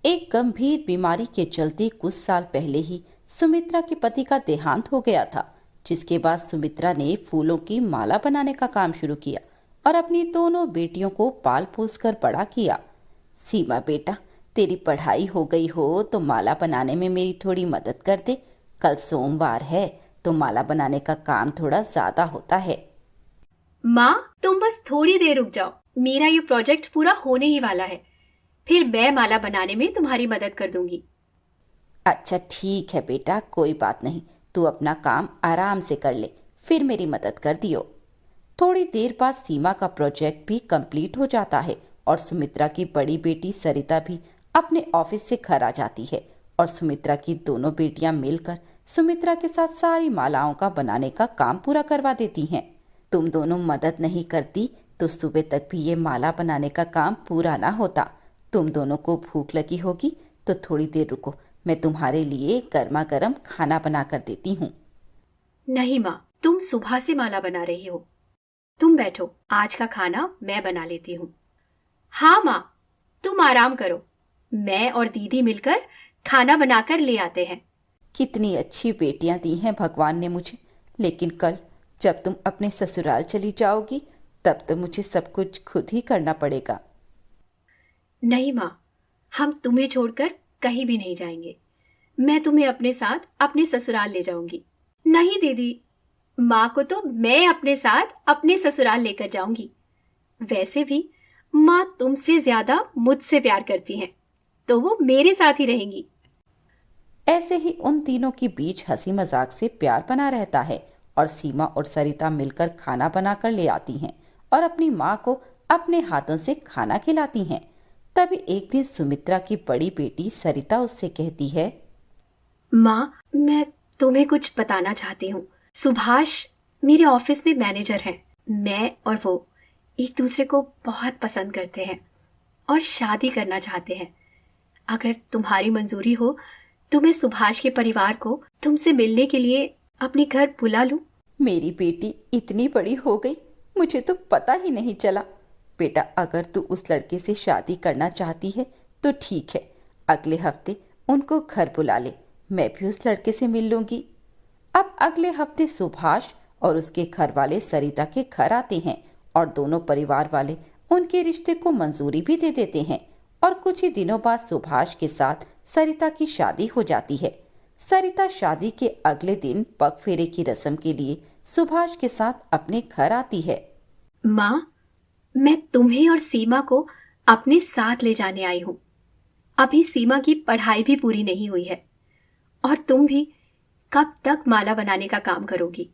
एक गंभीर बीमारी के चलते कुछ साल पहले ही सुमित्रा के पति का देहांत हो गया था, जिसके बाद सुमित्रा ने फूलों की माला बनाने का काम शुरू किया और अपनी दोनों बेटियों को पाल पोस कर बड़ा किया। सीमा बेटा, तेरी पढ़ाई हो गई हो तो माला बनाने में मेरी थोड़ी मदद कर दे। कल सोमवार है तो माला बनाने का काम थोड़ा ज्यादा होता है। माँ, तुम बस थोड़ी देर रुक जाओ। मेरा ये प्रोजेक्ट पूरा होने ही वाला है। फिर मैं माला बनाने में तुम्हारी मदद कर दूंगी। अच्छा ठीक है बेटा, कोई बात नहीं, तू अपना काम आराम से कर ले, फिर मेरी मदद कर दियो। थोड़ी देर बाद सीमा का प्रोजेक्ट भी कंप्लीट हो जाता है और सुमित्रा की बड़ी बेटी सरिता भी अपने ऑफिस से घर आ जाती है और सुमित्रा की दोनों बेटियां मिलकर सुमित्रा के साथ सारी मालाओं का बनाने का काम पूरा करवा देती हैं। तुम दोनों मदद नहीं करती तो सुबह तक भी ये माला बनाने का काम पूरा ना होता। तुम दोनों को भूख लगी होगी तो थोड़ी देर रुको, मैं तुम्हारे लिए गर्मा गर्म खाना बना कर देती हूँ। नहीं माँ, तुम सुबह से माला बना रही हो। तुम बैठो, आज का खाना मैं बना लेती हूँ। हाँ माँ, तुम आराम करो, मैं और दीदी मिलकर खाना बनाकर ले आते हैं। कितनी अच्छी बेटियां दी हैं भगवान ने मुझे, लेकिन कल जब तुम अपने ससुराल चली जाओगी तब तो मुझे सब कुछ खुद ही करना पड़ेगा। नहीं माँ, हम तुम्हें छोड़कर कहीं भी नहीं जाएंगे। मैं तुम्हें अपने साथ अपने ससुराल ले जाऊंगी। नहीं दीदी, माँ को तो मैं अपने साथ अपने ससुराल लेकर जाऊंगी। वैसे भी माँ तुमसे ज्यादा मुझसे प्यार करती हैं, तो वो मेरे साथ ही रहेंगी। ऐसे ही उन तीनों के बीच हंसी मजाक से प्यार बना रहता है और सीमा और सरिता मिलकर खाना बनाकर ले आती हैं और अपनी माँ को अपने हाथों से खाना खिलाती हैं। तभी एक दिन सुमित्रा की बड़ी बेटी सरिता उससे कहती है, माँ, मैं तुम्हें कुछ बताना चाहती हूँ। सुभाष मेरे ऑफिस में मैनेजर हैं। मैं और वो एक दूसरे को बहुत पसंद करते हैं और शादी करना चाहते हैं। अगर तुम्हारी मंजूरी हो तो मैं सुभाष के परिवार को तुमसे मिलने के लिए अपने घर बुला लूं। मेरी बेटी इतनी बड़ी हो गई, मुझे तो पता ही नहीं चला। बेटा, अगर तू उस लड़के से शादी करना चाहती है तो ठीक है, अगले हफ्ते उनको घर बुला ले, मैं भी उस लड़के से मिल लूंगी। अब अगले हफ्ते सुभाष और उसके घर वाले सरिता के घर आते हैं और दोनों परिवार वाले उनके रिश्ते को मंजूरी भी दे देते हैं और कुछ ही दिनों बाद सुभाष के साथ सरिता की शादी हो जाती है। सरिता शादी के अगले दिन पग फेरे की रस्म के लिए सुभाष के साथ अपने घर आती है। माँ, मैं तुम्हें और सीमा को अपने साथ ले जाने आई हूँ। अभी सीमा की पढ़ाई भी पूरी नहीं हुई है और तुम भी कब तक माला बनाने का काम करोगी?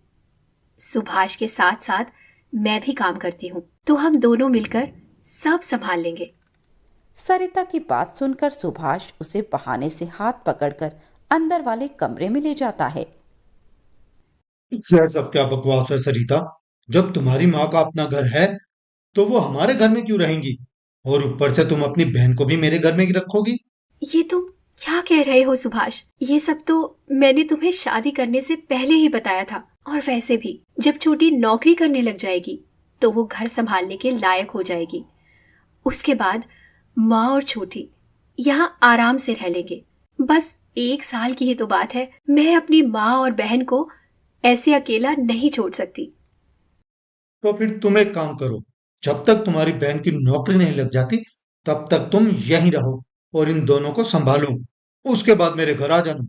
सुभाष के साथ साथ मैं भी काम करती हूँ, तो हम दोनों मिलकर सब संभाल लेंगे। सरिता की बात सुनकर सुभाष उसे बहाने से हाथ पकड़कर अंदर वाले कमरे में ले जाता है। यह सब क्या बकवास है सरिता। जब तुम्हारी माँ का अपना घर है तो वो हमारे घर में क्यों रहेंगी? और ऊपर से तुम अपनी बहन को भी मेरे घर में ही रखोगी? ये तुम क्या कह रहे हो सुभाष? ये सब तो मैंने तुम्हें शादी करने से पहले ही बताया था। और वैसे भी जब छोटी नौकरी करने लग जाएगी तो वो घर संभालने के लायक हो जाएगी। उसके बाद माँ और छोटी यहाँ आराम से रह लेंगे। बस 1 साल की ही तो बात है। मैं अपनी माँ और बहन को ऐसे अकेला नहीं छोड़ सकती। तो फिर तुम एक काम करो, जब तक तुम्हारी बहन की नौकरी नहीं लग जाती तब तक तुम यहीं रहो और इन दोनों को संभालो। उसके बाद मेरे घर आ जाना।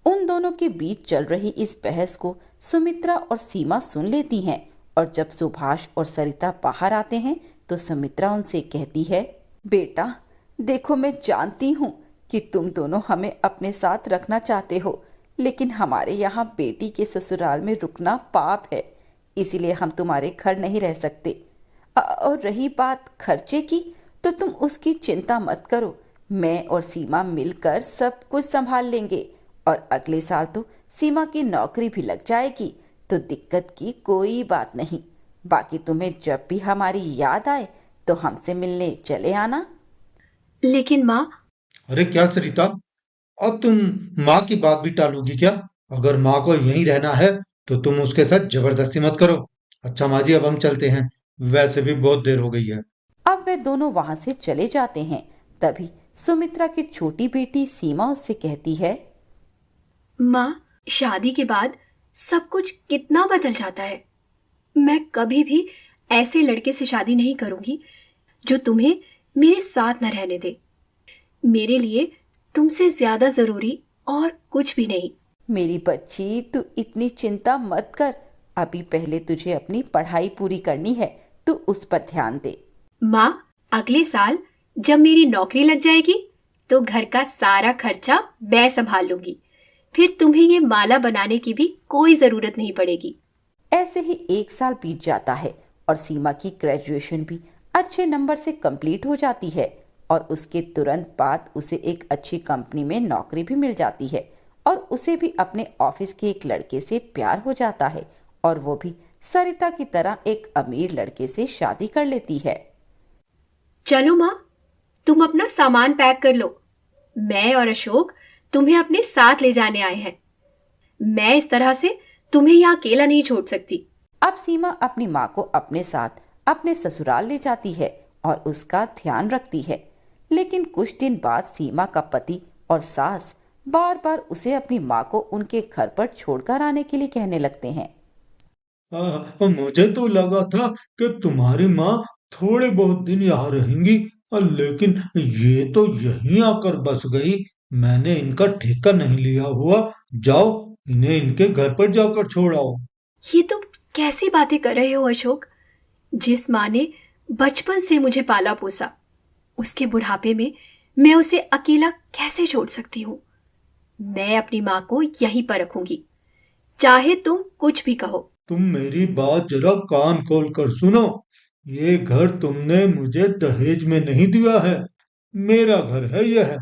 उन दोनों के बीच चल रही इस बहस को सुमित्रा और सीमा सुन लेती हैं और जब सुभाष और सरिता बाहर आते हैं तो सुमित्रा उनसे कहती है, बेटा देखो, मैं जानती हूँ कि तुम दोनों हमें अपने साथ रखना चाहते हो, लेकिन हमारे यहाँ बेटी के ससुराल में रुकना पाप है, इसीलिए हम तुम्हारे घर नहीं रह सकते। और रही बात खर्चे की तो तुम उसकी चिंता मत करो, मैं और सीमा मिलकर सब कुछ संभाल लेंगे और अगले साल तो सीमा की नौकरी भी लग जाएगी, तो दिक्कत की कोई बात नहीं। बाकी तुम्हें जब भी हमारी याद आए तो हमसे मिलने चले आना। लेकिन माँ, अरे क्या सरिता, अब तुम माँ की बात भी टालोगी क्या? अगर माँ को यहीं रहना है तो तुम उसके साथ जबरदस्ती मत करो। अच्छा माँ जी, अब हम चलते हैं, वैसे भी बहुत देर हो गई है। अब वे दोनों वहां से चले जाते हैं। तभी सुमित्रा की छोटी बेटी सीमा उससे कहती है, माँ, शादी के बाद सब कुछ कितना बदल जाता है। मैं कभी भी ऐसे लड़के से शादी नहीं करूंगी जो तुम्हें मेरे साथ न रहने दे। मेरे लिए तुमसे ज्यादा जरूरी और कुछ भी नहीं। मेरी बच्ची, तू इतनी चिंता मत कर। अभी पहले तुझे अपनी पढ़ाई पूरी करनी है, तू उस पर ध्यान दे। माँ, अगले साल जब मेरी नौकरी लग जाएगी तो घर का सारा खर्चा मैं संभाल लूंगी। फिर तुम्हें ये माला बनाने की भी कोई जरूरत नहीं पड़ेगी। ऐसे ही 1 साल बीत जाता है और सीमा की ग्रेजुएशन भी अच्छे नंबर से कंप्लीट हो जाती है और उसके तुरंत बाद उसे एक अच्छी कंपनी में नौकरी भी मिल जाती है और उसे भी अपने ऑफिस के एक लड़के से प्यार हो जाता है और वो भी सरिता की तरह एक अमीर लड़के से शादी कर लेती है। चलो माँ, तुम अपना सामान पैक कर लो। मैं और अशोक तुम्हें अपने साथ ले जाने आए हैं। मैं इस तरह से तुम्हें यहाँ अकेला नहीं छोड़ सकती। अब सीमा अपनी माँ को अपने साथ अपने ससुराल ले जाती है और उसका ध्यान रखती है। लेकिन कुछ दिन बाद सीमा का पति और सास बार बार उसे अपनी माँ को उनके घर पर छोड़कर आने के लिए कहने लगते हैं। मुझे तो लगा था कि तुम्हारी माँ थोड़े बहुत दिन यहाँ रहेंगी, लेकिन ये तो यहीं आकर बस गई। मैंने इनका ठेका नहीं लिया हुआ। जाओ, इन्हें इनके घर पर जाकर छोड़ आओ। ये तुम कैसी बातें कर रहे हो अशोक? जिस माँ ने बचपन से मुझे पाला पोसा, उसके बुढ़ापे में मैं उसे अकेला कैसे छोड़ सकती हूँ? मैं अपनी माँ को यहीं पर रखूंगी, चाहे तुम कुछ भी कहो। तुम मेरी बात जरा कान खोल कर सुनो। ये घर तुमने मुझे दहेज में नहीं दिया है। मेरा घर है यह,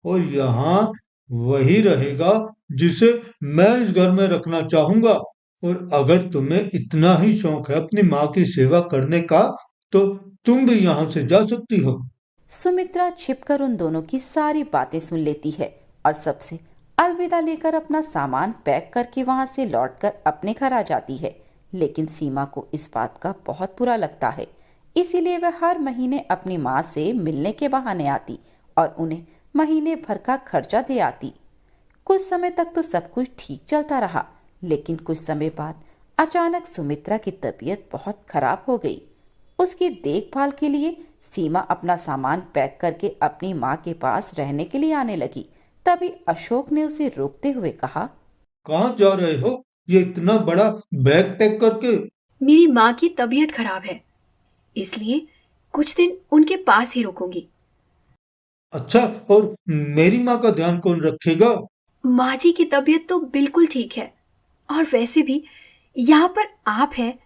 और यहाँ वही रहेगा जिसे मैं इस घर में रखना चाहूंगा। और अगर तुम्हें इतना ही शौक है अपनी माँ की सेवा करने का, तो तुम भी यहाँ से जा सकती हो। सुमित्रा छिपकर उन दोनों की सारी बातें सुन लेती है और सबसे अलविदा लेकर अपना सामान पैक करके वहां से लौटकर अपने घर आ जाती है। लेकिन सीमा को इस बात का बहुत बुरा लगता है, इसीलिए वह हर महीने अपनी माँ से मिलने के बहाने आती और उन्हें महीने भर का खर्चा दे आती। कुछ समय तक तो सब कुछ ठीक चलता रहा, लेकिन कुछ समय बाद अचानक सुमित्रा की तबीयत बहुत खराब हो गई। उसकी देखभाल के लिए सीमा अपना सामान पैक करके अपनी माँ के पास रहने के लिए आने लगी। तभी अशोक ने उसे रोकते हुए कहा, कहाँ जा रहे हो ये इतना बड़ा बैग पैक करके? मेरी माँ की तबीयत खराब है, इसलिए कुछ दिन उनके पास ही रुकूंगी। अच्छा, और मेरी माँ का ध्यान कौन रखेगा? माँ जी की तबीयत तो बिल्कुल ठीक है, और वैसे भी यहाँ पर आप हैं,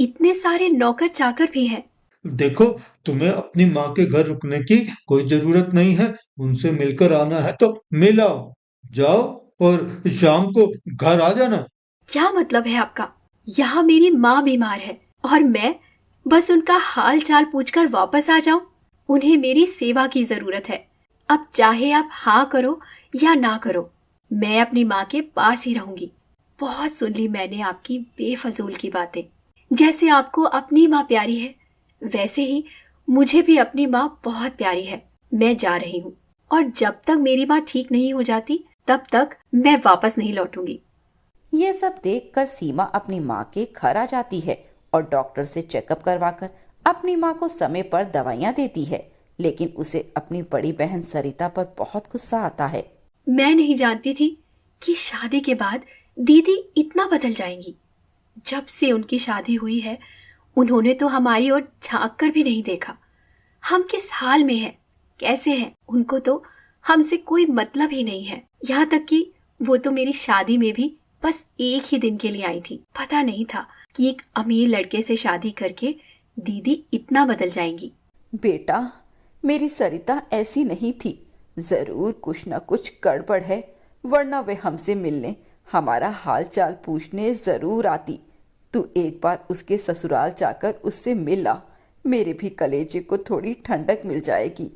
इतने सारे नौकर चाकर भी हैं। देखो, तुम्हें अपनी माँ के घर रुकने की कोई जरूरत नहीं है। उनसे मिलकर आना है तो मिल आओ। जाओ, और शाम को घर आ जाना। क्या मतलब है आपका? यहाँ मेरी माँ बीमार है और मैं बस उनका हाल चाल पूछकर वापस आ जाऊं? उन्हें मेरी सेवा की जरूरत है। अब चाहे आप हाँ करो या ना करो, मैं अपनी माँ के पास ही रहूंगी। बहुत सुन ली मैंने आपकी बेफजूल की बातें। जैसे आपको अपनी माँ प्यारी है, वैसे ही मुझे भी अपनी माँ बहुत प्यारी है। मैं जा रही हूँ, और जब तक मेरी माँ ठीक नहीं हो जाती तब तक मैं वापस नहीं लौटूंगी। यह सब देखकर सीमा अपनी माँ के घर आ जाती है और डॉक्टर से चेकअप करवाकर अपनी माँ को समय पर दवाइयाँ देती है। लेकिन उसे अपनी बड़ी बहन सरिता पर बहुत गुस्सा आता है। मैं नहीं जानती थी कि शादी के बाद दीदी इतना बदल जाएंगी। जब से उनकी शादी हुई है, उन्होंने तो हमारी ओर झांक कर भी नहीं देखा। हम किस हाल में हैं, कैसे हैं, उनको तो हमसे कोई मतलब ही नहीं है। यहाँ तक कि वो तो मेरी शादी में भी बस एक ही दिन के लिए आई थी। पता नहीं था कि एक अमीर लड़के से शादी करके दीदी इतना बदल जाएंगी। बेटा, मेरी सरिता ऐसी नहीं थी। जरूर कुछ न कुछ गड़बड़ है, वरना वे हमसे मिलने, हमारा हाल चाल पूछने जरूर आती। तू एक बार उसके ससुराल जाकर उससे मिल आ, मेरे भी कलेजे को थोड़ी ठंडक मिल जाएगी।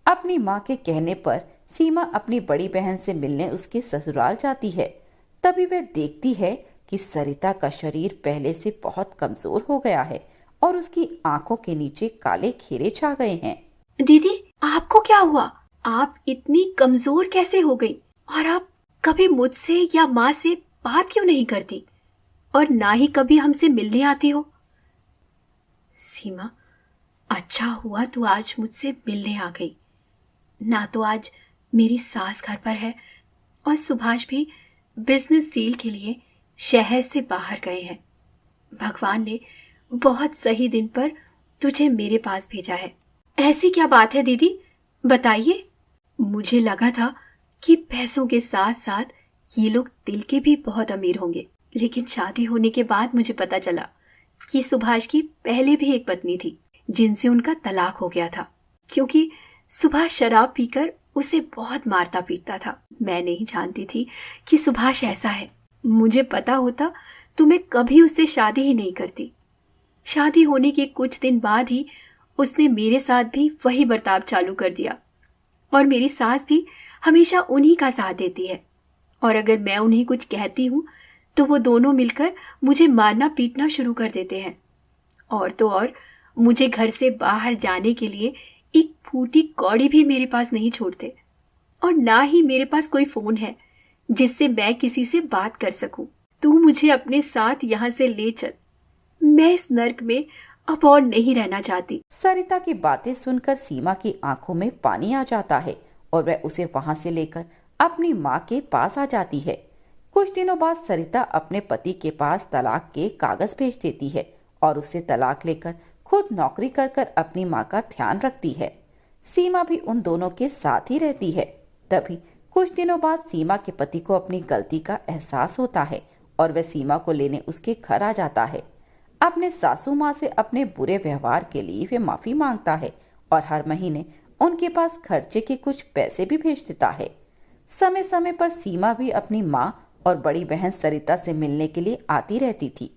अपनी माँ के कहने पर सीमा अपनी बड़ी बहन से मिलने उसके ससुराल जाती है। तभी वह देखती है कि सरिता का शरीर पहले से बहुत कमजोर हो गया है और उसकी आंखों के नीचे काले घेरे छा गए हैं। दीदी, आपको क्या हुआ? आप इतनी कमजोर कैसे हो गई? और आप कभी मुझसे या माँ से बात क्यों नहीं करती, और ना ही कभी हमसे मिलने आती हो? सीमा, अच्छा हुआ तू आज मुझसे मिलने आ गई। ना तो आज मेरी सास घर पर है, और सुभाष भी बिजनेस डील के लिए शहर से बाहर गए हैं। भगवान ने बहुत सही दिन पर तुझे मेरे पास भेजा है। ऐसी क्या बात है दीदी, बताइए। मुझे लगा था कि पैसों के साथ साथ ये लोग दिल के भी बहुत अमीर होंगे, लेकिन शादी होने के बाद मुझे पता चला कि सुभाष की पहले भी एक पत्नी थी जिनसे उनका तलाक हो गया था, क्योंकि सुभाष शराब पीकर उसे बहुत मारता पीटता था। मैं नहीं जानती थी कि सुभाष ऐसा है। मुझे पता होता तो मैं कभी उससे शादी ही नहीं करती। शादी होने के कुछ दिन बाद ही उसने मेरे साथ भी वही बर्ताव चालू कर दिया, और मेरी सास भी हमेशा उन्हीं का साथ देती है, और अगर मैं उन्हें कुछ कहती हूँ तो वो दोनों मिलकर मुझे मारना पीटना शुरू कर देते हैं। और तो और, मुझे घर से बाहर जाने के लिए एक फूटी कौड़ी भी मेरे पास नहीं छोड़ते, और ना ही मेरे पास कोई फोन है जिससे मैं किसी से बात कर सकूं। तू मुझे अपने साथ यहाँ से ले चल, मैं इस नर्क में अब और नहीं रहना चाहती। सरिता की बातें सुनकर सीमा की आंखों में पानी आ जाता है और वह उसे वहां से लेकर अपनी माँ के पास आ जाती है। कुछ दिनों बाद सरिता अपने पति के पास तलाक के कागज भेज देती है और उससे तलाक लेकर खुद नौकरी कर कर अपनी माँ का ध्यान रखती है। सीमा भी उन दोनों के साथ ही रहती है। तभी कुछ दिनों बाद सीमा के पति को अपनी गलती का एहसास होता है और वह सीमा को लेने उसके घर आ जाता है। अपने सासू माँ से अपने बुरे व्यवहार के लिए वह माफी मांगता है और हर महीने उनके पास खर्चे के कुछ पैसे भी भेज देता है। समय समय पर सीमा भी अपनी माँ और बड़ी बहन सरिता से मिलने के लिए आती रहती थी।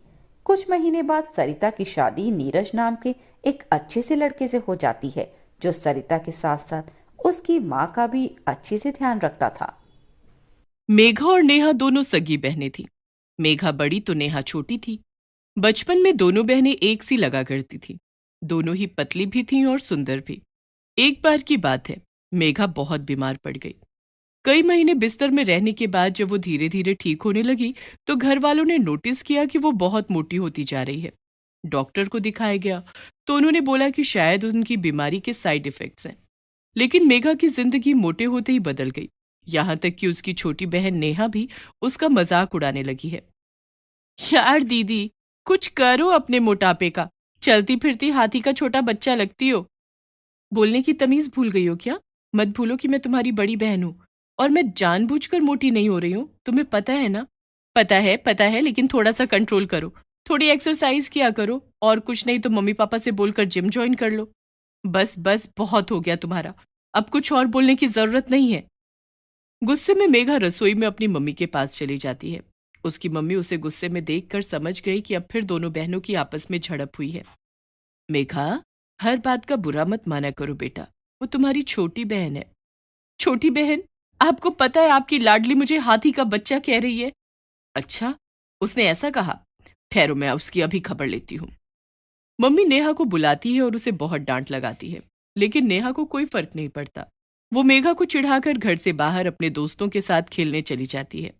कुछ महीने बाद सरिता की शादी नीरज नाम के एक अच्छे से लड़के से हो जाती है, जो सरिता के साथ साथ उसकी माँ का भी अच्छे से ध्यान रखता था। मेघा और नेहा दोनों सगी बहनें थीं। मेघा बड़ी तो नेहा छोटी थी। बचपन में दोनों बहनें एक सी लगा करती थीं। दोनों ही पतली भी थीं और सुंदर भी। एक बार की बात है, मेघा बहुत बीमार पड़ गई। कई महीने बिस्तर में रहने के बाद जब वो धीरे धीरे ठीक होने लगी तो घर वालों ने नोटिस किया कि वो बहुत मोटी होती जा रही है। डॉक्टर को दिखाया गया तो उन्होंने बोला कि शायद उनकी बीमारी के साइड इफेक्ट्स हैं। लेकिन मेघा की जिंदगी मोटे होते ही बदल गई, यहां तक कि उसकी छोटी बहन नेहा भी उसका मजाक उड़ाने लगी है। यार दीदी, कुछ करो अपने मोटापे का, चलती फिरती हाथी का छोटा बच्चा लगती हो। बोलने की तमीज भूल गई हो क्या? मत भूलो कि मैं तुम्हारी बड़ी बहन हूं, और मैं जानबूझकर मोटी नहीं हो रही हूं, तुम्हें पता है ना? पता है, लेकिन थोड़ा सा कंट्रोल करो। थोड़ी एक्सरसाइज किया करो, और कुछ नहीं तो मम्मी पापा से बोलकर जिम ज्वाइन कर लो। बस बस, बहुत हो गया तुम्हारा, अब कुछ और बोलने की जरूरत नहीं है। गुस्से में मेघा रसोई में अपनी मम्मी के पास चली जाती है। उसकी मम्मी उसे गुस्से में देखकर समझ गई कि अब फिर दोनों बहनों की आपस में झड़प हुई है। मेघा, हर बात का बुरा मत माना करो बेटा, वो तुम्हारी छोटी बहन है। छोटी बहन? आपको पता है आपकी लाडली मुझे हाथी का बच्चा कह रही है? अच्छा, उसने ऐसा कहा? ठहरो, मैं उसकी अभी खबर लेती हूँ। मम्मी नेहा को बुलाती है और उसे बहुत डांट लगाती है, लेकिन नेहा को कोई फर्क नहीं पड़ता। वो मेघा को चिढ़ाकर घर से बाहर अपने दोस्तों के साथ खेलने चली जाती है।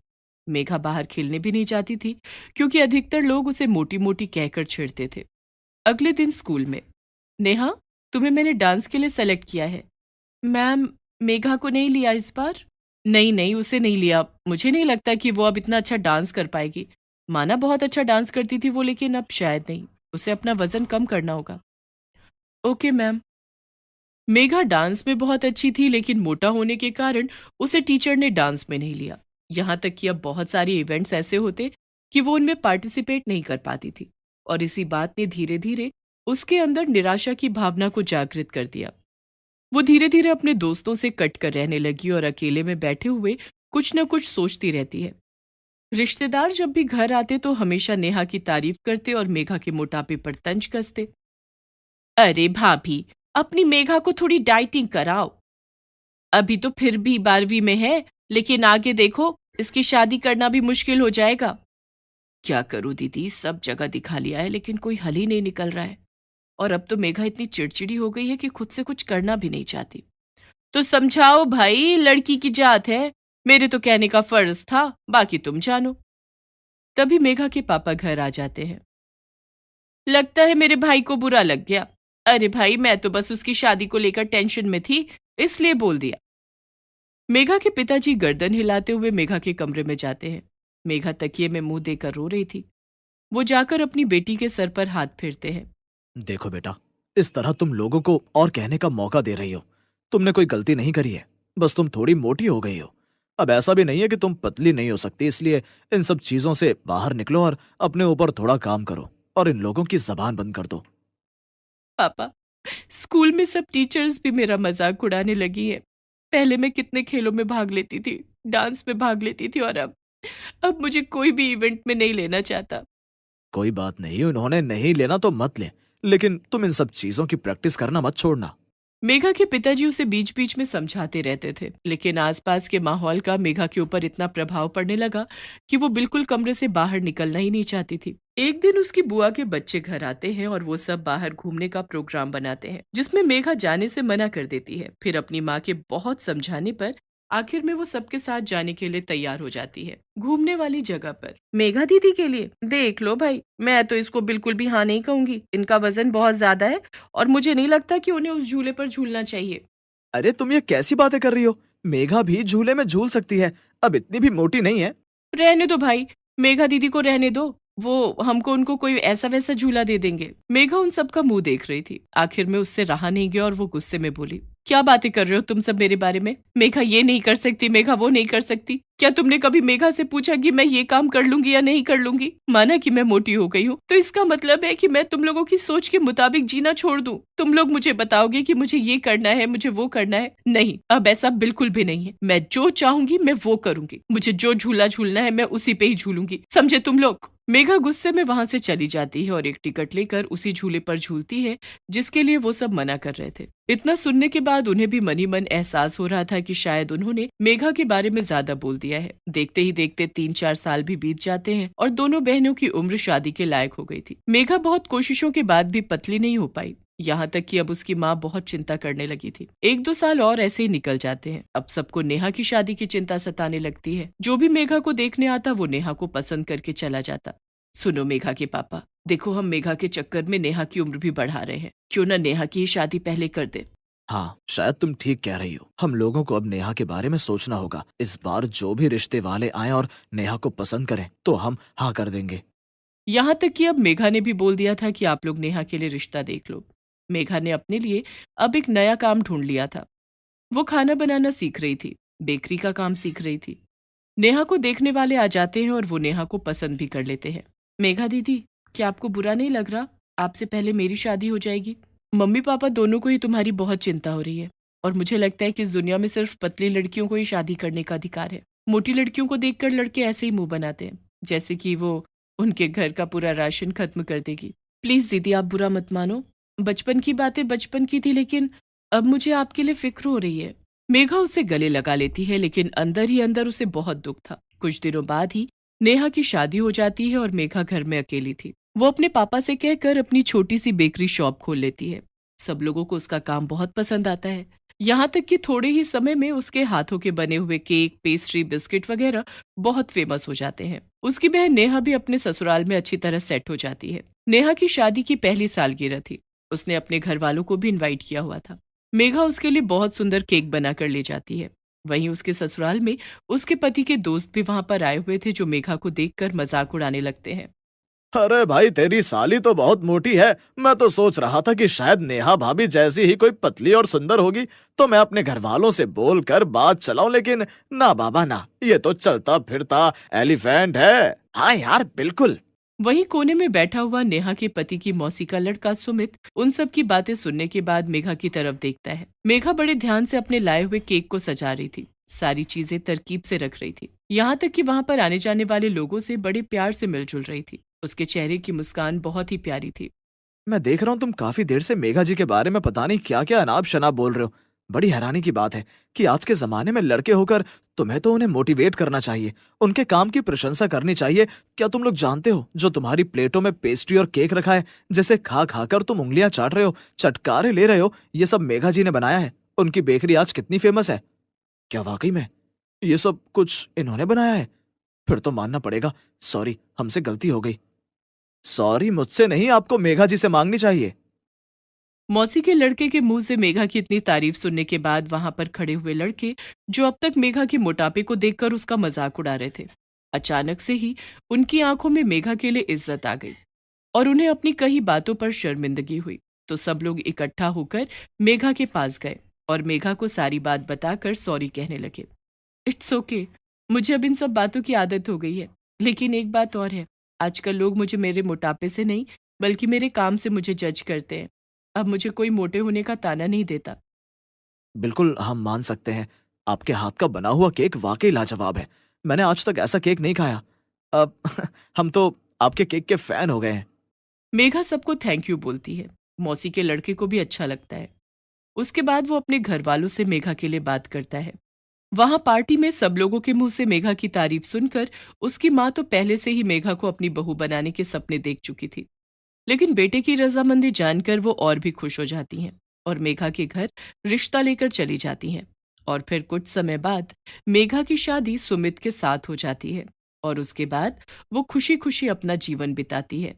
मेघा बाहर खेलने भी नहीं जाती थी, क्योंकि अधिकतर लोग उसे मोटी मोटी कहकर छेड़ते थे। अगले दिन स्कूल में, नेहा, तुम्हें मैंने डांस के लिए सेलेक्ट किया है। मैम, मेघा को नहीं लिया इस बार? नहीं नहीं, उसे नहीं लिया। मुझे नहीं लगता कि वो अब इतना अच्छा डांस कर पाएगी। माना बहुत अच्छा डांस करती थी वो, लेकिन अब शायद नहीं। उसे अपना वजन कम करना होगा। Okay ma'am. मेघा डांस में बहुत अच्छी थी, लेकिन मोटा होने के कारण उसे टीचर ने डांस में नहीं लिया। यहाँ तक कि अब बहुत सारे इवेंट्स ऐसे होते कि वो उनमें पार्टिसिपेट नहीं कर पाती थी, और इसी बात ने धीरे धीरे उसके अंदर निराशा की भावना को जागृत कर दिया। वो धीरे धीरे अपने दोस्तों से कट कर रहने लगी और अकेले में बैठे हुए कुछ न कुछ सोचती रहती है। रिश्तेदार जब भी घर आते तो हमेशा नेहा की तारीफ करते और मेघा के मोटापे पर तंज कसते। अरे भाभी, अपनी मेघा को थोड़ी डाइटिंग कराओ। अभी तो फिर भी 12वीं में है, लेकिन आगे देखो, इसकी शादी करना भी मुश्किल हो जाएगा। क्या करूं दीदी, सब जगह दिखा लिया है लेकिन कोई हल ही नहीं निकल रहा है। और अब तो मेघा इतनी चिड़चिड़ी हो गई है कि खुद से कुछ करना भी नहीं चाहती। तो समझाओ भाई, लड़की की जात है। मेरे तो कहने का फर्ज था, बाकी तुम जानो। तभी मेघा के पापा घर आ जाते हैं। लगता है मेरे भाई को बुरा लग गया। अरे भाई, मैं तो बस उसकी शादी को लेकर टेंशन में थी, इसलिए बोल दिया। मेघा के पिताजी गर्दन हिलाते हुए मेघा के कमरे में जाते हैं। मेघा तकिए में मुंह देकर रो रही थी। वो जाकर अपनी बेटी के सर पर हाथ फेरते हैं। देखो बेटा, इस तरह तुम लोगों को और कहने का मौका दे रही हो। तुमने कोई गलती नहीं करी है, बस तुम थोड़ी मोटी हो गई हो। अब ऐसा भी नहीं है कि तुम पतली नहीं हो सकती, इसलिए इन सब चीजों से बाहर निकलो और अपने ऊपर थोड़ा काम करो और इन लोगों की जबान बंद कर दो। पापा, स्कूल में सब टीचर्स भी मेरा मजाक उड़ाने लगी हैं। पहले मैं कितने खेलों में भाग लेती थी, डांस में भाग लेती थी, और अब मुझे कोई भी इवेंट में नहीं लेना चाहता। कोई बात नहीं, उन्होंने नहीं लेना तो मत ले, लेकिन तुम इन सब चीजों की प्रैक्टिस करना मत छोड़ना। मेघा के पिताजी उसे बीच बीच में समझाते रहते थे, लेकिन आसपास के माहौल का मेघा के ऊपर इतना प्रभाव पड़ने लगा कि वो बिल्कुल कमरे से बाहर निकलना ही नहीं चाहती थी। एक दिन उसकी बुआ के बच्चे घर आते हैं और वो सब बाहर घूमने का प्रोग्राम बनाते हैं, जिसमें मेघा जाने से मना कर देती है। फिर अपनी माँ के बहुत समझाने पर आखिर में वो सबके साथ जाने के लिए तैयार हो जाती है, घूमने वाली जगह पर। मेघा दीदी के लिए देख लो भाई, मैं तो इसको बिल्कुल भी हाँ नहीं कहूंगी। इनका वजन बहुत ज्यादा है और मुझे नहीं लगता कि उन्हें उस झूले पर झूलना चाहिए। अरे तुम ये कैसी बातें कर रही हो? मेघा भी झूले में झूल सकती है, अब इतनी भी मोटी नहीं है। रहने दो भाई, मेघा दीदी को रहने दो, वो हमको उनको कोई ऐसा वैसा झूला दे देंगे। मेघा उन सबका मुंह देख रही थी। आखिर में उससे रहा नहीं गया और वो गुस्से में बोली, क्या बातें कर रहे हो तुम सब मेरे बारे में? मेघा ये नहीं कर सकती, मेघा वो नहीं कर सकती। क्या तुमने कभी मेघा से पूछा कि मैं ये काम कर लूंगी या नहीं कर लूंगी? माना कि मैं मोटी हो गई हूँ, तो इसका मतलब है कि मैं तुम लोगों की सोच के मुताबिक जीना छोड़ दूं? तुम लोग मुझे बताओगे कि मुझे ये करना है, मुझे वो करना है? नहीं, अब ऐसा बिल्कुल भी नहीं है। मैं जो चाहूंगी मैं वो करूंगी। मुझे जो झूला झूलना है मैं उसी पे ही झूलूंगी, समझे तुम लोग? मेघा गुस्से में वहां से चली जाती है और एक टिकट लेकर उसी झूले पर झूलती है जिसके लिए वो सब मना कर रहे थे। इतना सुनने के बाद उन्हें भी मनी मन एहसास हो रहा था कि शायद उन्होंने मेघा के बारे में ज्यादा बोल दिया है। देखते ही देखते 3-4 साल भी बीत जाते हैं और दोनों बहनों की उम्र शादी के लायक हो गई थी। मेघा बहुत कोशिशों के बाद भी पतली नहीं हो पाई, यहाँ तक कि अब उसकी माँ बहुत चिंता करने लगी थी। 1-2 साल और ऐसे ही निकल जाते हैं। अब सबको नेहा की शादी की चिंता सताने लगती है। जो भी मेघा को देखने आता वो नेहा को पसंद करके चला जाता। सुनो मेघा के पापा, देखो हम मेघा के चक्कर में नेहा की उम्र भी बढ़ा रहे हैं, क्यों ना नेहा की शादी पहले कर दे। हाँ, शायद तुम ठीक कह रही हो। हम लोगों को अब नेहा के बारे में सोचना होगा। इस बार जो भी रिश्ते वाले आए और नेहा को पसंद करें तो हम हाँ कर देंगे। यहाँ तक कि अब मेघा ने भी बोल दिया था कि आप लोग नेहा के लिए रिश्ता देख लो। मेघा ने अपने लिए अब एक नया काम ढूंढ लिया था। वो खाना बनाना सीख रही थी, बेकरी का काम सीख रही थी। नेहा को देखने वाले आ जाते हैं और वो नेहा को पसंद भी कर लेते हैं। मेघा दीदी, क्या आपको बुरा नहीं लग रहा? आपसे पहले मेरी शादी हो जाएगी। मम्मी पापा दोनों को ही तुम्हारी बहुत चिंता हो रही है और मुझे लगता है कि इस दुनिया में सिर्फ पतली लड़कियों को ही शादी करने का अधिकार है। मोटी लड़कियों को देखकर लड़के ऐसे ही मुंह बनाते हैं जैसे कि वो उनके घर का पूरा राशन खत्म कर देगी। प्लीज दीदी, आप बुरा मत मानो। बचपन की बातें बचपन की थी, लेकिन अब मुझे आपके लिए फिक्र हो रही है। मेघा उसे गले लगा लेती है, लेकिन अंदर ही अंदर उसे बहुत दुख था। कुछ दिनों बाद ही नेहा की शादी हो जाती है और मेघा घर में अकेली थी। वो अपने पापा से कहकर अपनी छोटी सी बेकरी शॉप खोल लेती है। सब लोगों को उसका काम बहुत पसंद आता है, यहाँ तक कि थोड़े ही समय में उसके हाथों के बने हुए केक, पेस्ट्री, बिस्किट वगैरह बहुत फेमस हो जाते हैं। उसकी बहन नेहा भी अपने ससुराल में अच्छी तरह सेट हो जाती है। नेहा की शादी की पहली सालगिरह थी। उसने अपने घर वालों को भी इनवाइट किया हुआ था। मेघा उसके लिए बहुत सुंदर केक बनाकर ले जाती है। वहीं उसके ससुराल में उसके पति के दोस्त भी वहां पर आए हुए थे, जो मेघा को देखकर मजाक उड़ाने लगते हैं। अरे भाई, तेरी साली तो बहुत मोटी है। मैं तो सोच रहा था कि शायद नेहा भाभी जैसी ही कोई पतली और सुंदर होगी तो मैं अपने घर वालों से बोलकर बात चलाऊं, लेकिन ना बाबा ना, ये तो चलता फिरता एलिफेंट है। हाँ यार, बिल्कुल। वहीं कोने में बैठा हुआ नेहा के पति की मौसी का लड़का सुमित उन सब की बातें सुनने के बाद मेघा की तरफ देखता है। मेघा बड़े ध्यान से अपने लाए हुए केक को सजा रही थी, सारी चीजें तरकीब से रख रही थी, यहाँ तक कि वहां पर आने जाने वाले लोगों से बड़े प्यार से मिलजुल रही थी। उसके चेहरे की मुस्कान बहुत ही प्यारी थी। मैं देख रहा हूँ तुम काफी देर से मेघा जी के बारे में पता नहीं क्या क्या अनाप शनाप बोल रहे हो। बड़ी हैरानी की बात है कि आज के जमाने में लड़के होकर तुम्हें तो उन्हें मोटिवेट करना चाहिए, उनके काम की प्रशंसा करनी चाहिए। क्या तुम लोग जानते हो जो तुम्हारी प्लेटों में पेस्ट्री और केक रखा है, जैसे खा खा कर तुम उंगलियां चाट रहे हो, चटकारे ले रहे हो, ये सब मेघा जी ने बनाया है। उनकी बेकरी आज कितनी फेमस है। क्या वाकई में ये सब कुछ इन्होंने बनाया है? फिर तो मानना पड़ेगा। सॉरी, हमसे गलती हो गई। सॉरी मुझसे नहीं, आपको मेघा जी से मांगनी चाहिए। मौसी के लड़के के मुंह से मेघा की इतनी तारीफ सुनने के बाद वहां पर खड़े हुए लड़के, जो अब तक मेघा के मोटापे को देखकर उसका मजाक उड़ा रहे थे, अचानक से ही उनकी आंखों में मेघा के लिए इज्जत आ गई और उन्हें अपनी कई बातों पर शर्मिंदगी हुई। तो सब लोग इकट्ठा होकर मेघा के पास गए और मेघा को सारी बात बताकर सॉरी कहने लगे। इट्स ओके, मुझे अब इन सब बातों की आदत हो गई है। लेकिन एक बात और है, आजकल लोग मुझे मेरे मोटापे से नहीं बल्कि मेरे काम से मुझे जज करते हैं। अब मुझे कोई मोटे होने का ताना नहीं देता। बिल्कुल, हम मान सकते हैं। आपके हाथ का बना हुआ केक वाकई लाजवाब है। मैंने आज तक ऐसा केक नहीं खाया। अब हम तो आपके केक के फैन हो गए हैं। मेघा सबको थैंक यू बोलती है। मौसी के लड़के को भी अच्छा लगता है। उसके बाद वो अपने घर वालों से मेघा के लिए बात करता है। वहां पार्टी में सब लोगों के मुंह से मेघा की तारीफ सुनकर उसकी माँ तो पहले से ही मेघा को अपनी बहू बनाने के सपने देख चुकी थी, लेकिन बेटे की रजामंदी जानकर वो और भी खुश हो जाती हैं और मेघा के घर रिश्ता लेकर चली जाती हैं। और फिर कुछ समय बाद मेघा की शादी सुमित के साथ हो जाती है और उसके बाद वो खुशी खुशी अपना जीवन बिताती है।